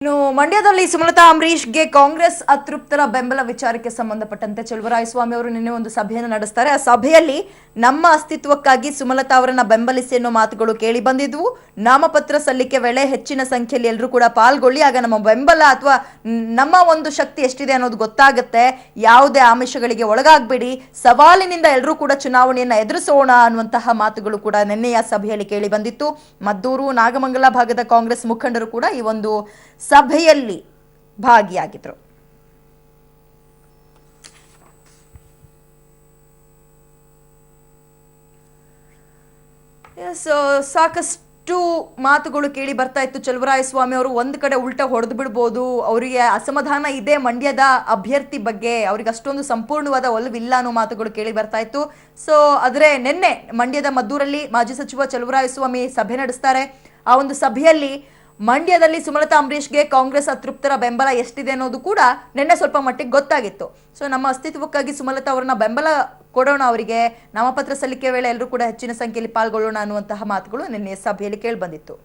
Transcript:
ಇನ್ನು ಮಂಡ್ಯದಲ್ಲಿ ಸುಮಲತಾ ಅಂಬರೀಷ್ಗೆ ಕಾಂಗ್ರೆಸ್ ಅತೃಪ್ತರ ಬೆಂಬಲ ವಿಚಾರಕ್ಕೆ ಸಂಬಂಧಪಟ್ಟಂತೆ ಚಲುವರಾಯಸ್ವಾಮಿ ಅವರು ನಿನ್ನೆ ಒಂದು ಸಭೆಯನ್ನು ನಡೆಸ್ತಾರೆ. ಆ ಸಭೆಯಲ್ಲಿ ನಮ್ಮ ಅಸ್ತಿತ್ವಕ್ಕಾಗಿ ಸುಮಲತಾ ಅವರನ್ನ ಬೆಂಬಲಿಸಿ ಅನ್ನೋ ಮಾತುಗಳು ಕೇಳಿ ಬಂದಿದ್ವು. ನಾಮಪತ್ರ ಸಲ್ಲಿಕೆ ವೇಳೆ ಹೆಚ್ಚಿನ ಸಂಖ್ಯೆಯಲ್ಲಿ ಎಲ್ಲರೂ ಕೂಡ ಪಾಲ್ಗೊಳ್ಳಿ, ಆಗ ನಮ್ಮ ಬೆಂಬಲ ಅಥವಾ ನಮ್ಮ ಒಂದು ಶಕ್ತಿ ಎಷ್ಟಿದೆ ಅನ್ನೋದು ಗೊತ್ತಾಗುತ್ತೆ. ಯಾವುದೇ ಆಮಿಷಗಳಿಗೆ ಒಳಗಾಗಬೇಡಿ, ಸವಾಲಿನಿಂದ ಎಲ್ಲರೂ ಕೂಡ ಚುನಾವಣೆಯನ್ನ ಎದುರಿಸೋಣ ಅನ್ನುವಂತಹ ಮಾತುಗಳು ಕೂಡ ನಿನ್ನೆಯ ಸಭೆಯಲ್ಲಿ ಕೇಳಿ ಬಂದಿತ್ತು. ಮದ್ದೂರು, ನಾಗಮಂಗಲ ಭಾಗದ ಕಾಂಗ್ರೆಸ್ ಮುಖಂಡರು ಕೂಡ ಈ ಒಂದು ಸಭೆಯಲ್ಲಿ ಭಾಗಿಯಾಗಿದ್ರು. ಸಾಕಷ್ಟು ಮಾತುಗಳು ಕೇಳಿ ಬರ್ತಾ ಇತ್ತು. ಚಲುವರಾಯಸ್ವಾಮಿ ಅವರು ಒಂದ್ ಕಡೆ ಉಲ್ಟಾ ಹೊಡೆದು ಬಿಡ್ಬೋದು, ಅವರಿಗೆ ಅಸಮಾಧಾನ ಇದೆ ಮಂಡ್ಯದ ಅಭ್ಯರ್ಥಿ ಬಗ್ಗೆ, ಅವ್ರಿಗೆ ಅಷ್ಟೊಂದು ಸಂಪೂರ್ಣವಾದ ಒಲವಿಲ್ಲ ಅನ್ನೋ ಮಾತುಗಳು ಕೇಳಿ ಬರ್ತಾ ಇತ್ತು. ಆದ್ರೆ ನಿನ್ನೆ ಮಂಡ್ಯದ ಮದ್ದೂರಲ್ಲಿ ಮಾಜಿ ಸಚಿವ ಚಲುವರಾಯಸ್ವಾಮಿ ಸಭೆ ನಡೆಸ್ತಾರೆ. ಆ ಒಂದು ಸಭೆಯಲ್ಲಿ ಮಂಡ್ಯದಲ್ಲಿ ಸುಮಲತಾ ಅಂಬರೀಷ್ಗೆ ಕಾಂಗ್ರೆಸ್ ಅತೃಪ್ತರ ಬೆಂಬಲ ಎಷ್ಟಿದೆ ಅನ್ನೋದು ಕೂಡ ನಿನ್ನೆ ಸ್ವಲ್ಪ ಮಟ್ಟಿಗೆ ಗೊತ್ತಾಗಿತ್ತು. ನಮ್ಮ ಅಸ್ತಿತ್ವಕ್ಕಾಗಿ ಸುಮಲತಾ ಅವರನ್ನ ಬೆಂಬಲ ಕೊಡೋಣ, ಅವರಿಗೆ ನಾಮಪತ್ರ ಸಲ್ಲಿಕೆ ವೇಳೆ ಎಲ್ಲರೂ ಕೂಡ ಹೆಚ್ಚಿನ ಸಂಖ್ಯೆಯಲ್ಲಿ ಪಾಲ್ಗೊಳ್ಳೋಣ ಅನ್ನುವಂತಹ ಮಾತುಗಳು ನಿನ್ನೆ ಸಭೆಯಲ್ಲಿ ಕೇಳಿ ಬಂದಿತ್ತು.